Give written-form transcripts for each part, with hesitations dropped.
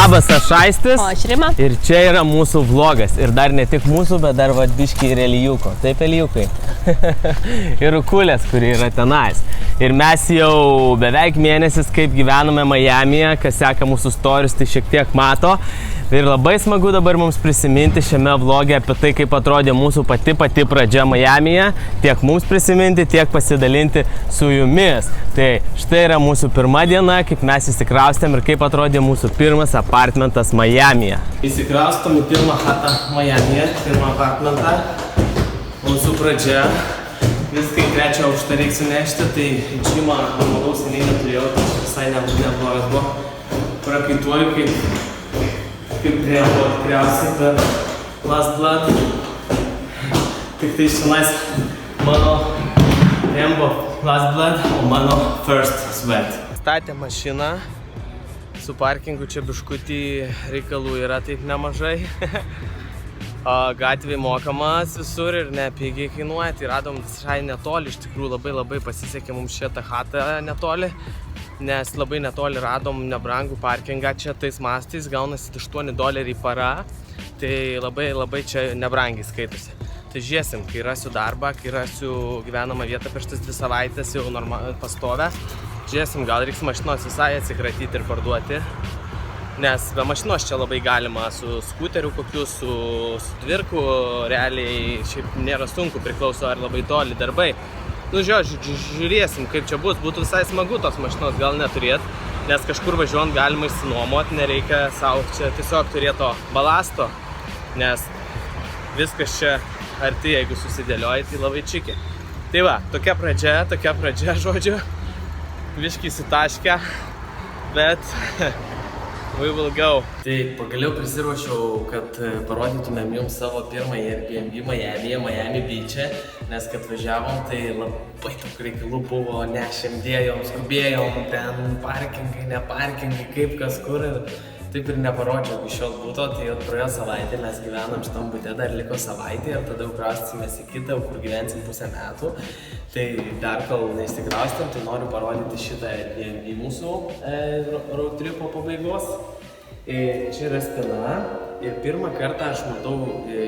Labas, aš Aistis. O aš Rima. Ir čia yra mūsų vlogas. Ir dar ne tik mūsų, bet dar vadbiški ir Elijūko. Taip, Elijūkai. Ir Rukulės, kuri yra tenais. Ir mes jau beveik mėnesis, kaip gyvename Majamyje, kas seka mūsų storius, tai šiek tiek mato. Ir labai smagu dabar mums prisiminti šiame vloge apie tai, kaip atrodė mūsų pati pradžia Majamyje. Tiek mums prisiminti, tiek pasidalinti su jumis. Tai štai yra mūsų pirma diena, kaip mes įsikraustėm ir kaip atrodė mūsų pirmas apartmentas Majamyje. Įsikraustom į pirmą chatą Majamyje, pirmą apartmentą. Mūsų pradžia. Viską į trečią aukštą reikia sunešti, tai džimą manau seniai neturėjau, tai visai neblogas buvo. Prakaituoju kaip Rembo tikriausiai per Last Blood. Tik tai šiandien mano Rembo Last Blood, o mano First Sweat. Statė mašiną, su parkingu čia biškutį reikalų yra taip nemažai. Gatvė mokamas visur ir nepigiai kainuoja, tai radom visai netoli, iš tikrųjų labai pasisekė mums šitą chatą netoli, nes labai netoli radom nebrangų parkingą čia tais mastais, gaunasi $8 para, tai labai čia nebrangiai skaitosi. Tai žiūrėsim, kai rasiu darbą, kai rasiu gyvenamą vietą per šitas 2 savaitės jau pastovę, žiūrėsim, gal reiks mašinos visai atsikratyti ir parduoti. Nes be mašinos čia labai galima su skuteriu kokiu, su dvirku, realiai šiaip nėra sunku, priklauso ar labai toli darbai. Nu žiūrėsim, kaip čia bus, būtų visai smagu tos mašinos gal neturėt, nes kažkur važiuojant galima išsinuomot, nereikia savo čia tiesiog turėti to balasto, nes viskas čia arti, jeigu susidėlioji, tai labai čiki. Tai va, tokia pradžia, žodžiu, biškį įsitaškę, bet we will go. Tai pagaliau prisiruošiau, kad parodytumėm jums savo pirmąjį Airbnb Miami Beach'e, nes kad važiavom, tai labai daug reikalų buvo, nešėm, dėjom, skubėjom, ten parkingai, ne parkingai, kaip kas kur ir taip ir neparodžiau iki šiol būto, tai jau praėjo savaitė, mes gyvenam šitam bute, dar liko savaitė ir tada jau kraustysimės į kitą, kur gyvensim pusę metų. Tai dar kol neįsikraustėm, tai noriu parodyti šitą Airbnb mūsų road tripo pabaigos. Čia yra spyna ir pirmą kartą aš matau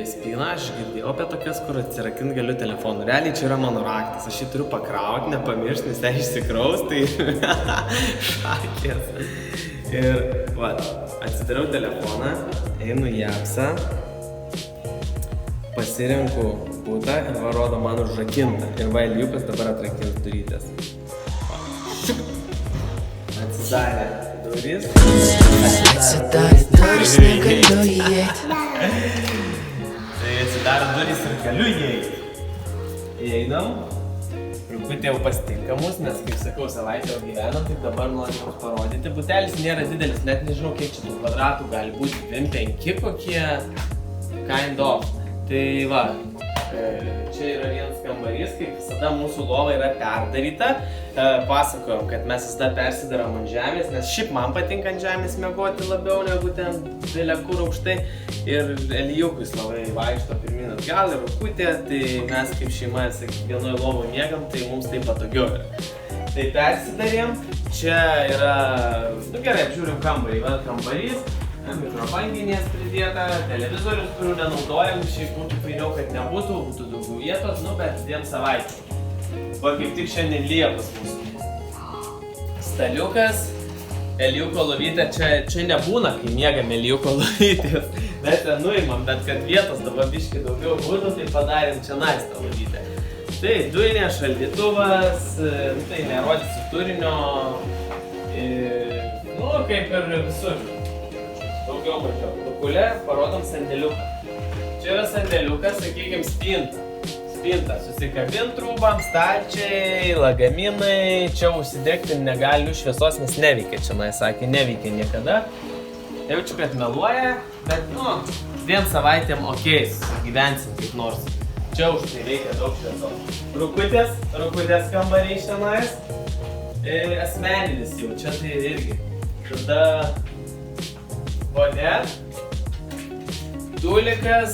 spyną, aš girdėjau apie tokias, kur atsirakint galiu telefonu. Realiai čia yra mano raktas, aš jį turiu pakrauti, nepamiršti, nes jei išsikraus, tai šakės. Ir va, atsidariau telefoną, einu į appsą, pasirenku butą ir va rodo man užrakintą. Ir va, Elijūkas dabar atrakins durytės. Atsidarė durys. Tai atsidarė durys ir galiu įeiti. Įeinam. Truputį jau pasitinka mus, nes, kaip sakau, savaitę jau gyvenam, tai dabar noriu jums parodyti. Butelis nėra didelis, net nežinau, kiek čia tų kvadratų gali būti, 5 kokie, kind of. Tai va, čia yra vienas kambarys, kaip visada mūsų lova yra perdaryta. Pasakojom, kad mes visada persidarom ant žemės, nes šiaip man patinka ant žemės miegoti labiau negu ten dėlė kur aukštai. Ir Elijūkais labai vaikšto pirmin atgal ir Rukutė, tai mes kaip šeima kiekvienoj lovoj miegam, tai mums tai patogiau yra. Tai persidarėm, čia yra, nu gerai, apžiūrim kambarį, va kambarys, mikrobanginės pridėta, televizorius, kurių nenaudojam, šiaip būtų fainiau, kad nebūtų, būtų daugiau vietos, nu bet 2 savaitės. Va kaip tik šiandien Liepos mūsų. Staliukas, Elijūko lovytė, čia nebūna, kai miegam Elijūko lovytės. Mes ten nuimam, bet kad vietos dabar biškai daugiau būtų, tai padarėm čia tą lovytę. Tai dujinė, šaldytuvas, tai nerodysiu turinio, nu kaip ir visur. Daugiau mažiau. Rukulė, parodom sandėliuką. Čia yra sandėliukas, sakykim, spinta. Spinta, susikabint trūbam, stalčiai, lagaminai, čia užsidegti negaliu šviesos, nes neveikia čia, sakė, neveikia niekada. Jaučiu, kad meluoja, bet, nu, 2 savaitėm okei, gyvensim kaip nors. Čia už tai reikia daug šviesos. Rukutės kambariai šiandien. Asmeninis jau, čia tai irgi. Tada vonė, tulikas,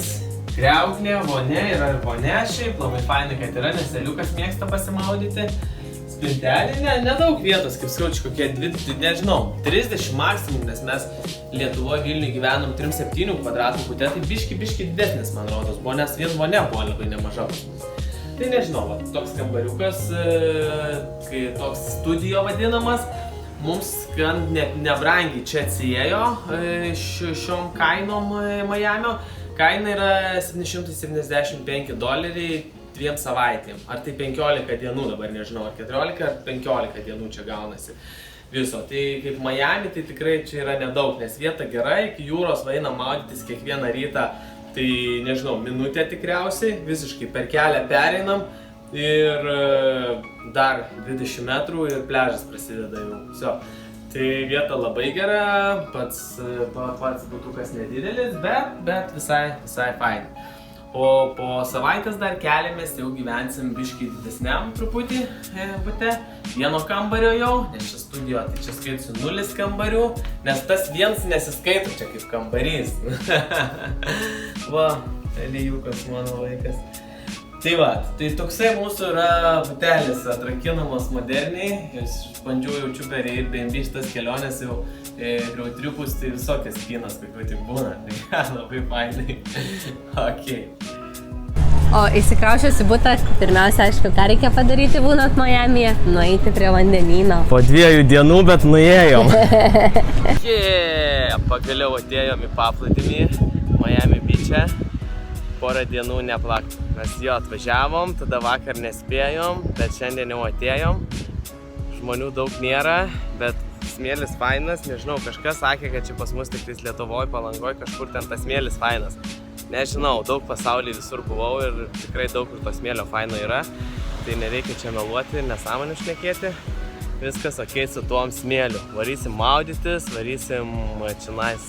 kriauklė, vonė, yra ir vonė šiaip, labai fainai, kad yra, nes Elijūkas mėgsta pasimaudyti. Spintelė, nedaug vietos, kaip skaučiu, kokie 20, nežinau, 30 maksimum, nes mes Lietuvoje Vilniuje gyvenom 3-7 kvadratų bute, tai biški didesnis, man rodos, buvo, nes vien vonia buvo labai nemaža. Tai nežinau, va, toks kambariukas, kai toks studijo vadinamas, mums gan nebrangiai čia atsiėjo šiom kainom Majamio. Kaina yra $775 2 savaitėm. Ar tai 15 dienų dabar, nežinau, ar 14 ar 15 dienų čia gaunasi viso. Tai kaip Majami, tai tikrai čia yra nedaug, nes vieta gera, iki jūros vaina maudytis kiekvieną rytą. Tai nežinau, minutė tikriausiai, visiškai per kelią pereinam ir dar 20 metrų ir pliažas prasideda jau. Viso. Tai vieta labai gera, pats butukas nedidelis, bet visai fain. O po savaitės dar keliamės, jau gyvensim biškai didesniam truputį bute, vieno kambario jau, nes čia studijo, tai čia skaitsiu 0 kambarių, nes tas viens nesiskaito čia kaip kambarys. Va, Elijukas mano vaikas. Tai va, tai toksai mūsų yra butelis atrakinamas moderniai, bandžiau jaučiu per Airbnb šitas kelionės jau grautriukus, tai visokias kinas, kokių tik būna, tai labai fainai. Okay. O įsikraušiusi butą, pirmiausia, aišku, ką reikia padaryti būnant Majamyje? Nueiti prie vandenyno. Po 2 dienų, bet nuėjom. Pagaliau atėjom į paplūdimį Majami Beach'e. Porą dienų neplakt. Mes jo atvažiavom, tada vakar nespėjom, bet šiandien jau atėjom. Žmonių daug nėra, bet smėlis fainas. Nežinau, kažkas sakė, kad čia pas mus tik Lietuvoje, Palangoje, kažkur ten tas smėlis fainas. Nežinau, daug pasaulyje visur buvau ir tikrai daug kur to smėlio faino yra. Tai nereikia čia meluoti, nesąmonių šnekėti. Viskas okei su tuom smėliu. Varysim maudytis, varysim čionais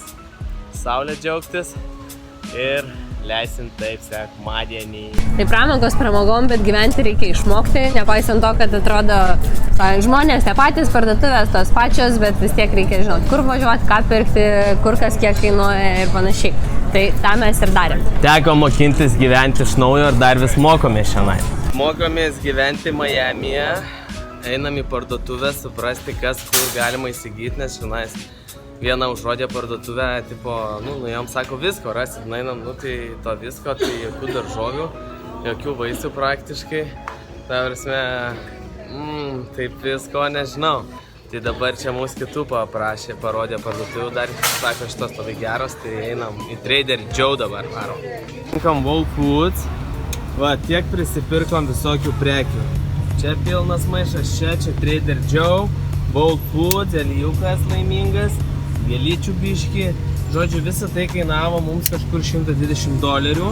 saulę džiaugtis ir leisim taip sekmadienį. Tai pramogos pramogom, bet gyventi reikia išmokti, nepaisant to, kad atrodo žmonės tie patys, parduotuvės tos pačios, bet vis tiek reikia žinot, kur važiuoti, ką pirkti, kur kas kiek kainuoja ir panašiai. Tai tą mes ir darėm. Teko mokintis gyventi iš naujo ir dar vis mokomės šiandien. Mokomės gyventi Majamyje, einam į parduotuvę, suprasti, kas kur galima įsigyti, nes šiandien vieną užrodė parduotuvę, tipo, nuėjom, sako, visko rasit, einam, tai to visko, tai jokių daržovių, jokių vaisių praktiškai. Ta prasme, taip visko nežinau. Tai dabar čia mūsų kitų paprašė, parodė parduotuvių, dar sako, šitos labai geros, tai einam į Trader Joe dabar varom. Rinkam Whole Foods, va, tiek prisipirkom visokių prekių. Čia pilnas maišas, čia Trader Joe, Whole Foods, Elijukas laimingas, gėlyčių biški. Žodžiu, visą tai kainavo mums kažkur $120,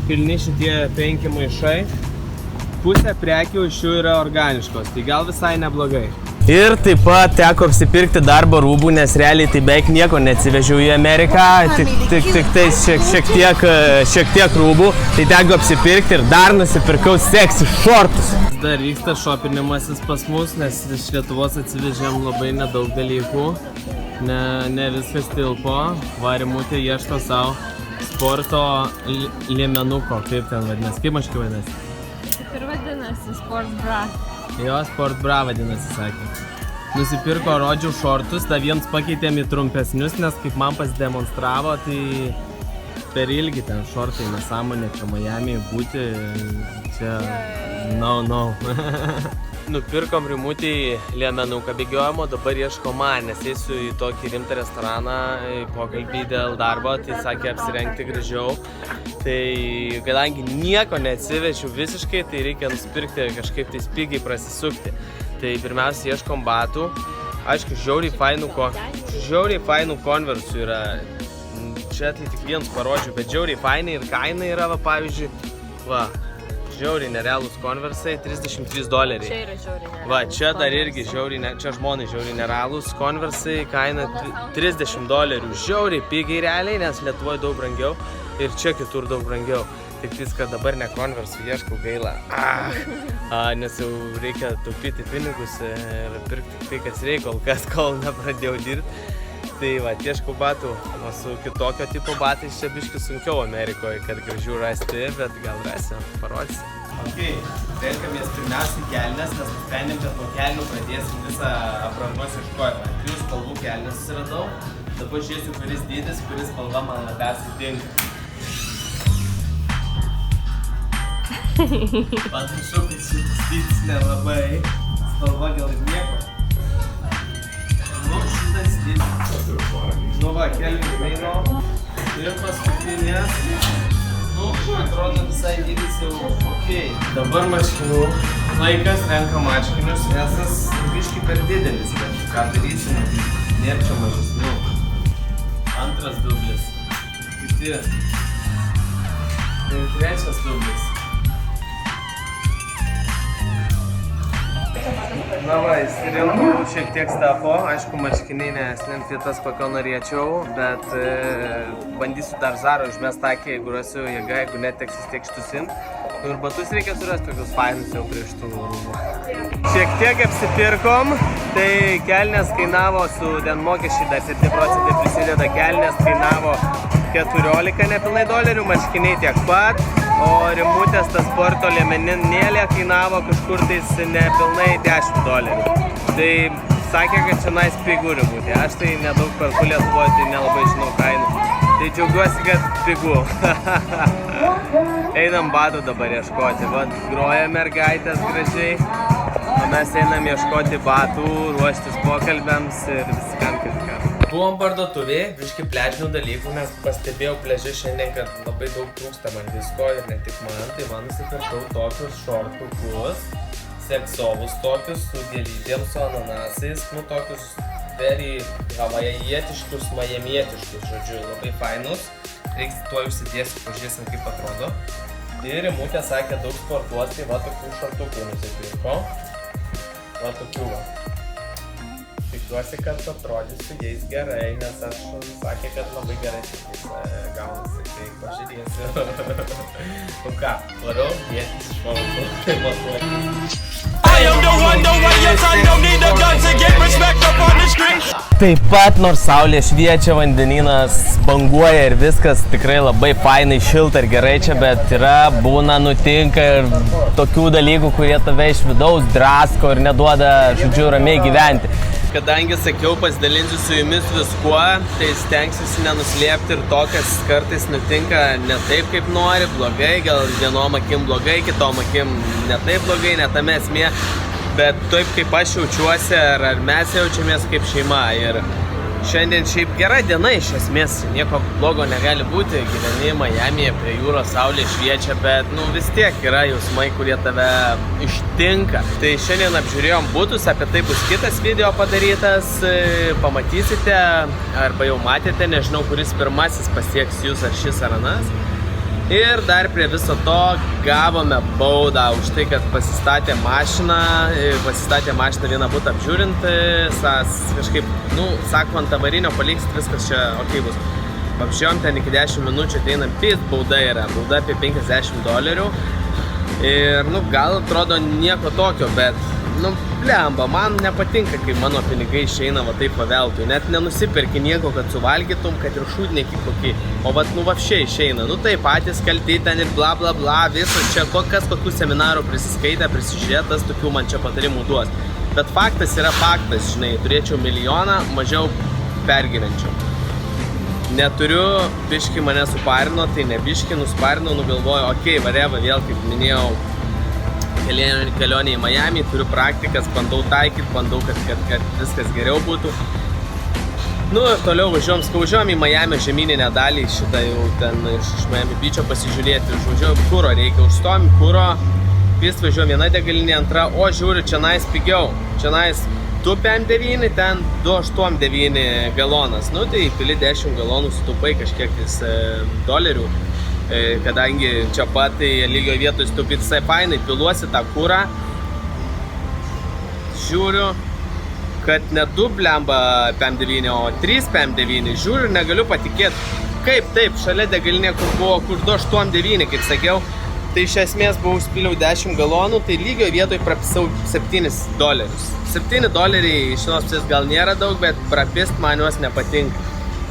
pilni šitie 5 maišai. Pusė prekių iš jų yra organiškos, tai gal visai neblogai. Ir taip pat teko apsipirkti darbo rūbų, nes realiai tai beveik nieko neatsivežiau į Ameriką, tik tai šiek tiek rūbų, tai teko apsipirkti ir dar nusipirkau seksy šortus. Dar vyksta šopinimasis pas mus, nes iš Lietuvos atsivežėm labai nedaug dalykų, ne viskas tilpo, varimutė ieško savo sporto liemenuko, kaip ten vadinasi, kaip maškai vadinasi? Taip ir vadinasi, Sport Bra. Jo, Sport Bra vadinasi, sakė. Nusipirko rodžių šortus, da vienas pakeitėm į trumpesnius, nes kaip man pasidemonstravo, tai per ilgi ten šortai, nesąmonė, čia Majamyje būti, čia no. Nupirkom rimutį liemenuką bėgiojimo, dabar ieško man, nes eisiu į tokį rimtą restoraną, į pokalbį dėl darbo, tai sakė apsirengti gražiau. Tai kadangi nieko neatsivežiu visiškai, tai reikia nusipirkti kažkaip tai pigiai prasisukti. Tai pirmiausia ieškom batų. Aišku, žiauriai fainų konversų yra. Čia tai tik vienus parodžiu, bet žiauriai fainai ir kaina yra, va, pavyzdžiui, va. Žiauriai nerealūs konversai, $33. Čia yra žiauriai nerealūs. Va, čia dar irgi čia žmonai žiauriai nerealūs konversai, kaina $30. Žiauriai pigiai realiai, nes Lietuvoje daug brangiau ir čia kitur daug brangiau. Tik viską dabar ne konversų ieškau, gaila. Nes jau reikia taupyti pinigus ir pirkti tai, kas reikia, kol nepradėjau dirbti. Tai va, ieškau batų, o su kitokio tipo batais čia biški sunkiau Amerikoje, kad gražių rasti, bet gal rasiu, parodysiu. Ok, renkamės pirmiausiai kelnes, nes nusprendėm, kad po kelnių pradėsim visą aprangos ieškojimą. 3 spalvų kelnes susiradau, Dabar žiūrėsiu, kuris dydis, kuris spalva man labiausiai tinka. Panašu, kad šitas dydis nelabai. Spalva gal ir nieko. Nu, šitas dydis. Nu va, Kelvin Kleino. Ir paskutinės. Nu, atrodo visai dydis jau ok. Dabar marškinių laikas, renka marškinius. Esas biški per didelis, bet ką darysim, nėra čia mažesnių. Antras dublis. Kiti. Ir trečias dublis. Na va, įsirinkau šiek tiek stafo, aišku marškiniai neslim fitas kokio norėčiau, bet bandysiu dar Zarą užmest akį, jeigu rasiu jėga, jeigu neteks vis tiek štusim. Ir batus reikia surasti tokius fainus jau prieš tų rūmų. Šiek tiek apsipirkom, tai kelnės kainavo su den mokesčiai, dar 7% prisideda, kelnės kainavo 14 nepilnai dolerių, marškiniai tiek pat. O rimutės tas sporto liemeninėlė kainavo kažkur tais nepilnai 10 dolerių. Tai sakė, kad čia nais pigų rimutė. Aš tai nedaug perku Lietuvoje, tai nelabai žinau kainų. Tai džiaugiuosi, kad pigų. Einam batų dabar ieškoti. Vat groja mergaitės gražiai. O mes einam ieškoti batų, ruoštis pokalbiams ir viskam kitkam. Buvom parduotuvėje, biški pležinių dalykų, nes pastebėjau pleži šiandien, kad labai daug trūksta man visko ir ne tik man, tai man nusipirkau tokius šortukus, seksovus tokius su gėlytėm, su ananasais, nu tokius very havajietiškus, majamietiškus, žodžiu, labai fainus. Reiks tuo užsidėsiu, pažiūrėsim kaip atrodo. Ir Rimutė sakė daug sportuos, tai va tokių šortukų nusipirko. Va tokių va. Tikiuosi, kad atrodysiu jais gerai, nes aš sakė, kad labai gerai tiktais gaunasi, tai pažiūrėsiu. Nu ką, varau, dėtis švaltų, tai matuoti. Taip pat, nors saulė šviečia, vandenynas banguoja ir viskas tikrai labai fainai, šilta ir gerai čia, bet būna, nutinka ir tokių dalykų, kurie tave iš vidaus drasko ir neduoda, žodžiu, ramiai gyventi. Kadangi sakiau, pasidalinsiu su jumis viskuo, tai stengsiuosi nenuslėpti ir to, kas kartais nutinka ne taip, kaip nori, blogai, gal vienom akim blogai, kitom akim ne taip blogai, ne tame esmė, bet taip kaip aš jaučiuosi, ar mes jaučiamės kaip šeima. Ir šiandien šiaip gera diena iš esmės, nieko blogo negali būti, gyveni Majamyje, prie jūros, saulė šviečia, bet nu vis tiek yra jausmai, kurie tave ištinka. Tai šiandien apžiūrėjom butus, apie tai bus kitas video padarytas, pamatysite, arba jau matėte, nežinau, kuris pirmasis pasieks jūs, ar šis ar anas. Ir dar prie viso to gavome baudą už tai, kad pasistatė mašiną vieną butą apžiūrint, kažkaip, nu, sako, ant avarinio paliksit, viskas čia ok bus. Apžiūrėjom ten iki 10 minučių, ateinam, bauda yra, bauda apie 50 dolerių. Ir, nu, gal atrodo nieko tokio, bet, nu, blemba, man nepatinka, kai mano pinigai išeina va taip paveltui. Net nenusiperki nieko, kad suvalgytum, kad ir šūdnekį kokį. O vat, nu, vapšiai išeina. Nu, tai patys kalti ten ir bla bla bla, visas čia, kas kokių seminarų prisiskaitę, prisižiūrėtas, tokių man čia patarimų duos. Bet faktas yra faktas, žinai, turėčiau milijoną, mažiau pergyvenčiau. Neturiu, biški mane suparino, tai ne biški, nusparino, nugalvoju, okei, vareva, vėl, kaip minėjau, kelionė į Majamį, turiu praktikas, bandau taikyti, bandau, kad viskas geriau būtų. Nu ir toliau važiuojam į Majamio žemyninę dalį, šitą jau ten iš Miami Beach'o pasižiūrėti, žodžiu, kuro reikia, užstojom kuro, vis važiuojam viena degalinė, antra, o žiūriu, čia nais pigiau, čia nais 2,59, ten 2,89 galonas, nu tai pili 10 galonų sutaupai kažkiek dolerių. Kadangi čia pat tai lygio vietoj stupit visai fainai, piluosi tą kurą, žiūriu, kad ne 2 blemba PM9, o 3 PM9, žiūriu ir negaliu patikėti, kaip taip, šalia degalinė, kur buvo, kur 2,89, kaip sakiau, tai iš esmės buvau užpiliau 10 galonų, tai lygio vietoj prapisau 7 dolerius. 7 doleriai iš vienos pusės gal nėra daug, bet prapist man juos nepatinka.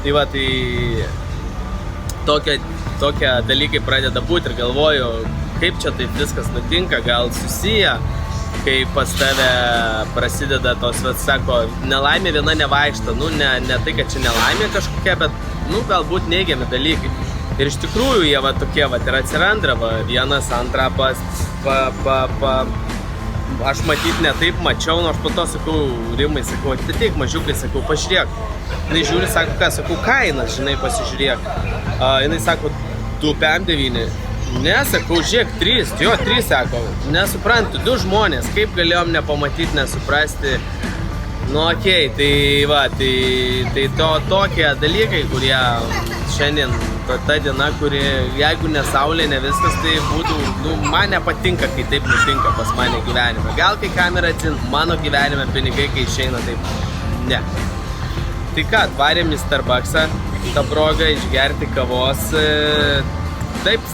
Tai va, tai tokie dalykai pradeda būti ir galvoju, kaip čia taip viskas nutinka, gal susiję. kai pas tave prasideda tos, sako, nelaimė viena nevaikšta, ne tai, kad čia nelaimė kažkokia, bet, galbūt neigiami dalykai. Ir iš tikrųjų jie tokie, ir atsiranda, vienas, antrą aš matyt ne taip mačiau, nors po to sakau, Rimai, sakau, atitik mažiukai, sakau, pažiūrėk. Jinai žiūri, sako, ką, sakau, kainas, žinai, pasižiūrėk. Jinai sako, 2,9. Ne, sakau, žiūrėk, 3, jo, 3, sako, nesuprantu, 2 žmonės, kaip galėjom nepamatyti, nesuprasti. Okei, tai tokie dalykai, kurie šiandien, ta diena, kuri, jeigu ne saulė, ne viskas, tai būtų, man nepatinka, kai taip nutinka pas mane gyvenime. Gal kai kamera atsint, mano gyvenime pinigai, kai išeina, taip, ne. Tai ką, atvarėm į Starbucksą, tą progą išgerti kavos, taip,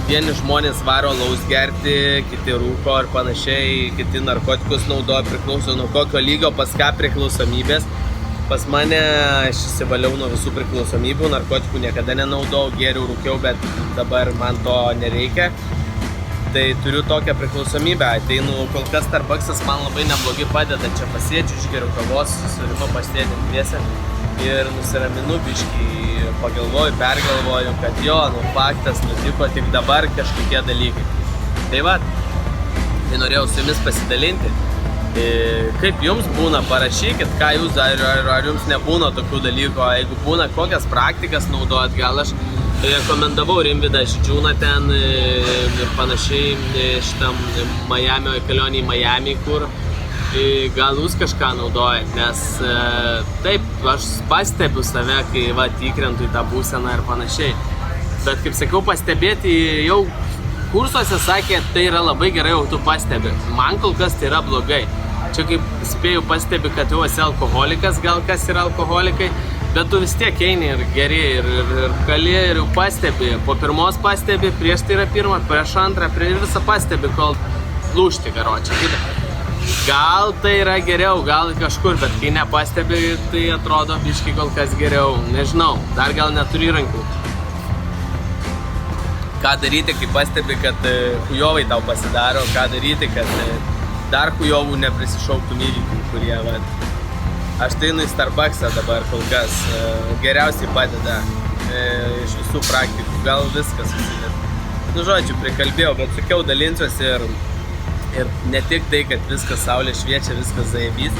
vieni žmonės varo alaus gerti, kiti rūko ir panašiai, kiti narkotikus naudoja, priklauso nuo kokio lygio, pas ką priklausomybės. Pas mane aš įsivaliau nuo visų priklausomybių, narkotikų niekada nenaudojau, geriau, rūkiau, bet dabar man to nereikia. Tai turiu tokią priklausomybę, ateinu, kol kas Starbucksas man labai neblogai padeda, čia pasėdžiu, išgeriu kavos, su Rima pasėdėm dviese ir nusiraminu biškį, pagalvoju, pergalvoju, kad jo, faktas nutiko tik dabar kažkokie dalykai. Tai tai norėjau su jumis pasidalinti. Kaip jums būna, parašykit, ką jūs, ar jums nebūna tokių dalykų, jeigu būna, kokias praktikas naudojat, gal aš rekomendavau Rimvydą Židžiūną ten ir panašiai šitam kelionį į Miami, kur gal jūs kažką naudojat, nes taip, aš pastebiu save, kai tikrintu į tą būseną ir panašiai, bet kaip sakiau, pastebėti jau kursuose sakė, tai yra labai gerai, jau tu pastebi, man kol kas tai yra blogai. Čia kaip spėjau pastebi, kad jau esi alkoholikas, gal kas yra alkoholikai, bet tu vis tiek eini ir geri, ir kali, ir jau pastebi, po pirmos pastebi, prieš tai yra pirma, prieš antrą, ir visą pastebi, kol lūžti, karočią. Gal tai yra geriau, gal kažkur, bet kai nepastebi, tai atrodo biškai kol kas geriau, nežinau, dar gal neturi įrankių. Ką daryti, kai pastebi, kad hujovai tau pasidaro, ką daryti, kad dar hujovų neprisišauktum įvykių, kurie, aš tai į Starbucksą dabar kol kas geriausiai padeda iš visų praktikų, gal viskas susidėt. Žodžiu, prikalbėjau, bet sakiau, dalinsiuosi ir ne tik tai, kad viskas saulė šviečia, viskas zajebys,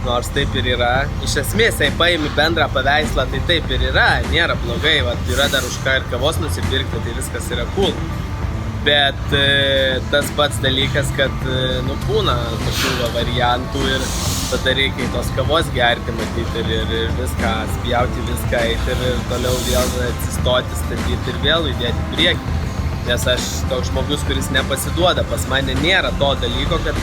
nors taip ir yra. Iš esmės, jei paimi bendrą paveikslą, tai taip ir yra, nėra blogai, yra dar už ką ir kavos nusipirkti, tai viskas yra cool. Bet tas pats dalykas, kad būna tokių variantų ir tada reikia į tos kavos gerti, matyti ir viską, spjauti viską, eiti ir toliau vėl atsistoti, statyti ir vėl judėti priekį. Nes aš toks žmogus, kuris nepasiduoda, pas mane nėra to dalyko, kad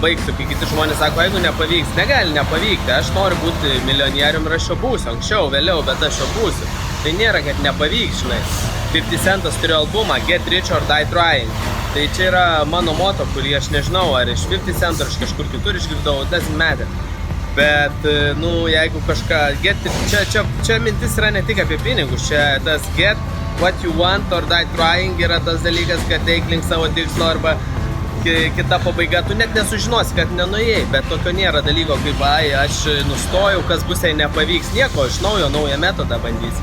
baigsiu, kai kiti žmonės sako, jeigu nepavyks, negali nepavykti, aš noriu būti milijonierium ir aš jo būsiu, anksčiau, vėliau, bet aš jo būsiu. Tai nėra, kad nepavyks, žinai. 50 Centas turi albumą Get Rich or Die Trying. Tai čia yra mano moto, kurį aš nežinau, ar iš 50 Cent ar iš kažkur kitur išgirdau, doesn't matter. Bet, jeigu kažką, čia mintis yra ne tik apie pinigus, čia tas Get What You Want or Die Trying yra tas dalykas, kad eik link savo tikslo arba kita pabaiga, tu net nesužinosi, kad nenuėjai, bet tokio nėra dalyko, kaip aš nustojau, kas bus, jei nepavyks nieko, iš naują metodą bandysi.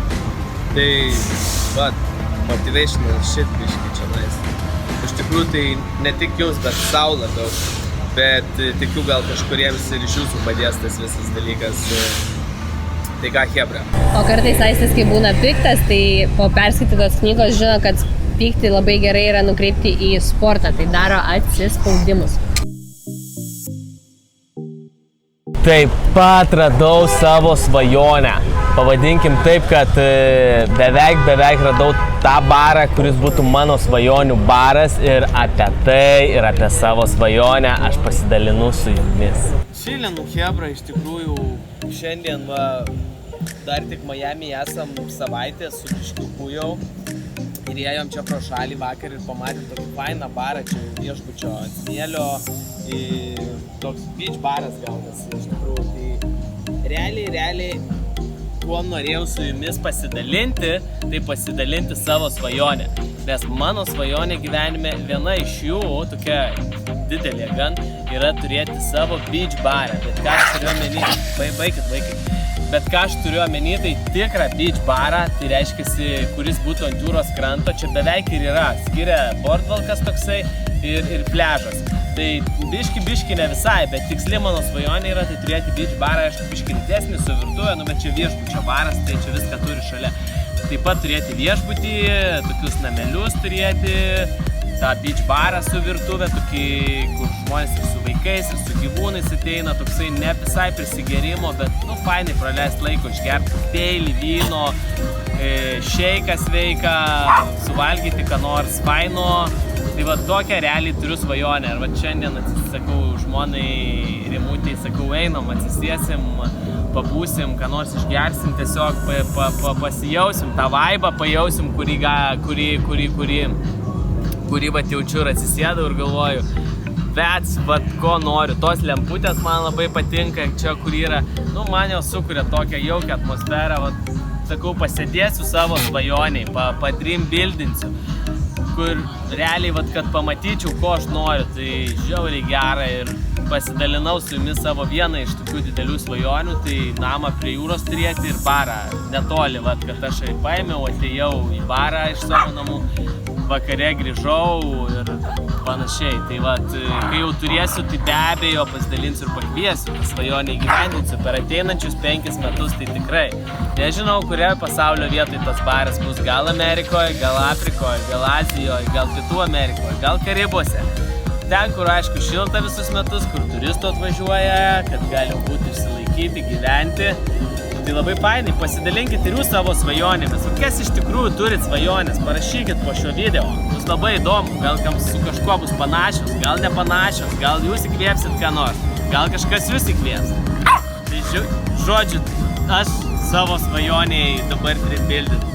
Tai, motivational shit biški čia nais. Iš tikrųjų, tai ne tik jums, bet sau labiau, bet tikiu gal kažkuriems ir iš jūsų padės tas visas dalykas. Tai ką, hebra. O kartais Aistis, kai būna piktas, tai po perskaitytos knygos žino, kad pykti labai gerai yra nukreipti į sportą, tai daro atsispaudimus. Taip pat radau savo svajonę. Pavadinkim taip, kad beveik radau tą barą, kuris būtų mano svajonių baras ir apie tai ir apie savo svajonę aš pasidalinu su jumis. Šilinu hebra, iš tikrųjų šiandien dar tik Miami esam savaitę su biškiuku jau. Ir ėjom čia pro šalį vakar ir pamatėm tokį fainą barą, čia viešbučio ant smėlio, toks beach baras gaunasi iš tikrųjų. Tai realiai, kuo norėjau su jumis pasidalinti, tai pasidalinti savo svajonę. Nes mano svajonė gyvenime, viena iš jų, tokia didelė gan, yra turėti savo beach barą. Bet ką aš turiu omeny, baikit. Bet ką aš turiu omeny, tai tikrą beach barą, tai reiškiasi, kuris būtų ant jūros kranto, čia beveik ir yra. Skiria boardwalkas toksai ir pliažas. Tai biški ne visai, bet tiksli mano svajonė yra tai turėti beach barą, aišku, biški didesnį su virtuvė, bet čia viešbučio baras, tai čia viską turi šalia. Taip pat turėti viešbutį, tokius namelius turėti, tą beach barą su virtuvė, tokį, kur žmonės ir su vaikais, ir su gyvūnais ateina, toksai ne visai prisigerimo, bet, fainai praleisti laiko, išgerti kokteilį, vyno, šeiką sveiką, suvalgyti ką nors faino. Tai va tokią realiai turiu svajonę. Ir va šiandien atsisakau žmonai Rimutei, sakau, einam, atsisėsim, pabūsim, ką nors išgersim, tiesiog pasijausim tą vaibą, pajausim, kurį vat jaučiu ir atsisėdau ir galvoju, bet vat ko noriu, tos lemputės man labai patinka, čia kur yra, man jau sukuria tokią jaukią atmosferą, vat, sakau, pasėdėsiu savo svajoniai, padream buildinsiu, kur realiai, vat, kad pamatyčiau, ko aš noriu, tai žiauriai gera ir pasidalinau su jumis savo vieną iš tokių didelių svajonių, tai namą prie jūros turėti ir barą netoli, vat, kad aš paėmiau, atėjau į barą iš savo namų, vakare grįžau ir panašiai. Tai vat, kai jau turėsiu, tai be abejo pasidalinsiu ir pakviesiu, tą svajonę įgyvendinsiu per ateinančius 5 metus, tai tikrai. Nežinau, kurioje pasaulio vietoje tas baras bus, gal Amerikoje, gal Afrikoje, gal Azijoje, gal Pietų Amerikoje, gal Karibuose. Ten, kur aišku šilta visus metus, kur turistų atvažiuoja, kad gali būti išsilaikyti, gyventi. Tai labai fainai, pasidalinkit ir jūs savo svajonėmis. Kokias iš tikrųjų turit svajonės, parašykit po šio video. Bus labai įdomu, gal kam su kažkuo bus panašios, gal nepanašios, gal jūs įkvėpsit ką nors, gal kažkas jūs įkvėps. Tai žodžiu, aš savo svajoniai dabar tripildinu.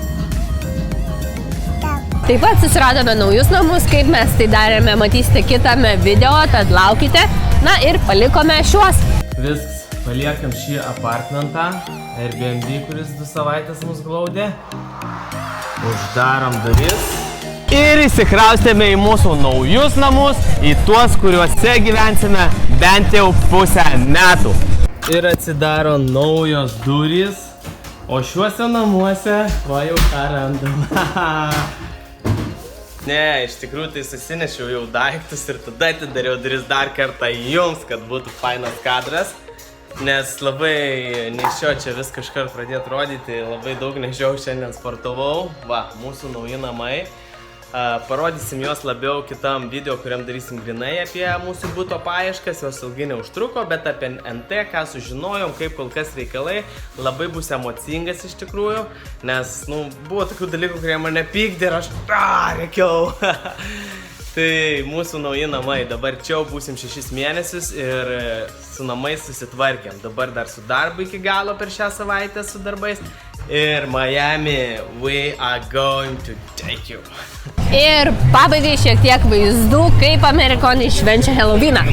Taip pat susiradome naujus namus, kaip mes tai darėme, matysite kitame video, tad laukite. Na ir palikome šiuos. Viskas, paliekam šį apartmentą, Airbnb, kuris 2 savaitės mus glaudė. Uždarom duris. Ir įsikraustėme į mūsų naujus namus, į tuos, kuriuose gyvensime bent jau pusę metų. Ir atsidaro naujos durys, o šiuose namuose va jau ką randam. Ne, iš tikrųjų tai susinešiau jau daiktus ir tada atidariau duris dar kartą jums, kad būtų fainas kadras. Nes labai neišėjo čia vis kažkart pradėti rodyti, labai daug nežiau šiandien sportavau. Va, mūsų nauji namai. Parodysim juos labiau kitam video, kuriam darysim grinai apie mūsų buto paieškas, jos ilgai neužtruko, bet apie NT, ką sužinojom, kaip kol kas reikalai, labai bus emocingas iš tikrųjų, nes, buvo tokių dalykų, kurie mane pykdė ir aš rėkiau. Tai mūsų nauji namai, dabar čia būsim 6 mėnesius ir su namais susitvarkėm, dabar dar su darbu iki galo per šią savaitę su darbais. Ir Miami, we are going to take you. Ir pabaigai šiek tiek vaizdų, kaip amerikonai švenčia Halloweeną.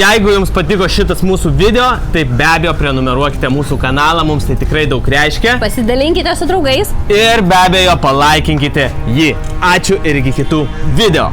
Jeigu jums patiko šitas mūsų video, tai be abejo prenumeruokite mūsų kanalą, mums tai tikrai daug reiškia. Pasidalinkite su draugais. Ir be abejo palaikinkite jį. Ačiū ir iki kitų video.